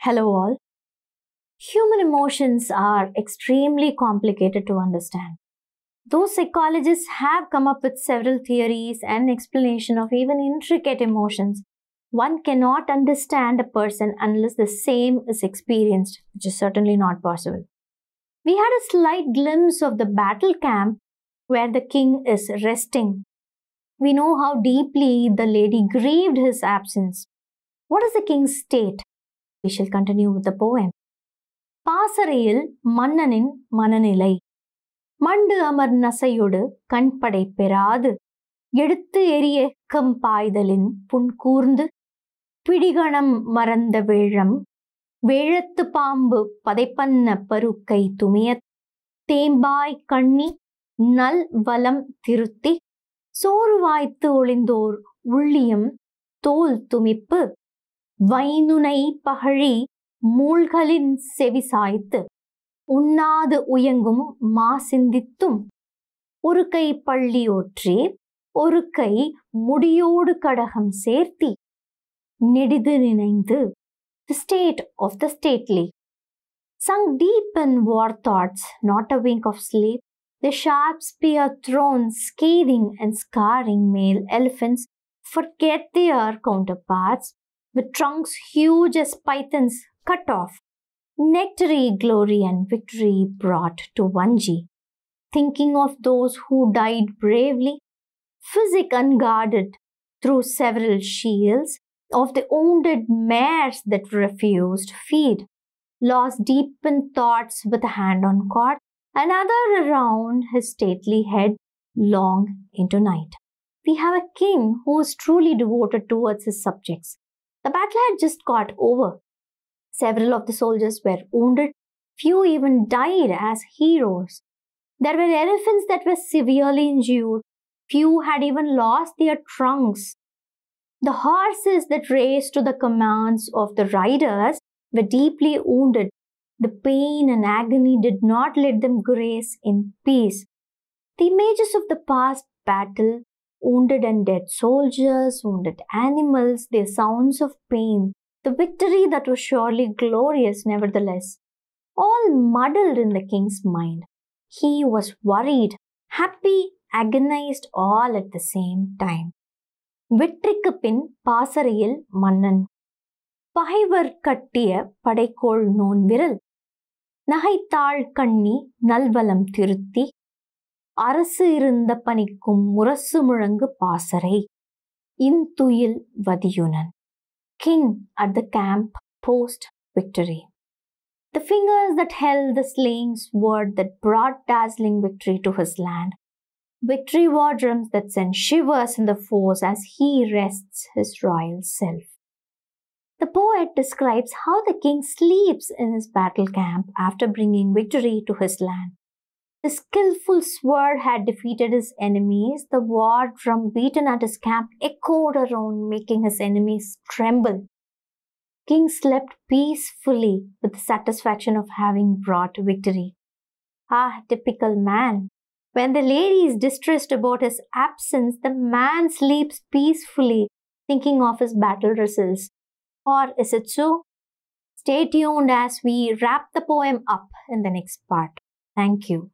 Hello all. Human emotions are extremely complicated to understand. Though psychologists have come up with several theories and explanation of even intricate emotions, one cannot understand a person unless the same is experienced, which is certainly not possible. We had a slight glimpse of the battle camp where the king is resting. We know how deeply the lady grieved his absence. What is the king's state? We shall continue with the poem. பாசறையில் மன்னனின் மனநிலை மண்டு அமர் நசையொடு கண்படை பெறாது எடுத்து எரிய கம்பாய்தலின் புன்கூர்ந்து பிடிகணம் மறந்த வேழம் வேழத்து பாம்பு பதைப்பன்ன பருக்கை துமியத் தேம்பாய் கண்ணி நல் வலம் திருத்தி சோறுவாய்த்து ஒளிந்தோர் உள்ளியம் தோல் துமிப்பு வைனுனை பகழி மூழ்களின் செவி சாய்த்து உண்ணாது உயங்கும் மாசிந்தித்தும் ஒரு கை பள்ளியோற்றி ஒரு கை முடியோடு கடகம் சேர்த்தி நெடிது நினைந்து the state of the stately. Sunk deep in war thoughts, not a wink of sleep, the sharp spear thrown, scathing and scarring male elephants forget their counterparts, with trunks huge as pythons cut off. Nectary glory and victory brought to Vanji. Thinking of those who died bravely, physic unguarded through several shields, of the wounded mares that refused feed, lost deep in thoughts with a hand on cord, another around his stately head long into night. We have a king who is truly devoted towards his subjects. The battle had just got over. Several of the soldiers were wounded. Few even died as heroes. There were elephants that were severely injured. Few had even lost their trunks. The horses that raced to the commands of the riders were deeply wounded. The pain and agony did not let them graze in peace. The images of the past battle, wounded and dead soldiers, wounded animals, their sounds of pain, the victory that was surely glorious nevertheless, all muddled in the king's mind. He was worried, happy, agonized all at the same time. வெற்றிக்கு பின் பாசறையில் மன்னன் பகைவர் கட்டிய படைக்கோள் known விரல் நகைத்தாள் கண்ணி நல்வலம் திருத்தி அரசு இருந்த பணிக்கும் முரசு முழங்கு பாசறை இன்துயில் வதியுனன். King at the camp post victory. The fingers that held the slaying sword that brought dazzling victory to his land. Victory war drums that send shivers in the foes as he rests his royal self. The poet describes how the king sleeps in his battle camp after bringing victory to his land. The skillful sword had defeated his enemies. The war drum beaten at his camp echoed around, making his enemies tremble. King slept peacefully with the satisfaction of having brought victory. Ah, typical man. When the lady is distressed about his absence, the man sleeps peacefully, thinking of his battle results. Or is it so? Stay tuned as we wrap the poem up in the next part. Thank you.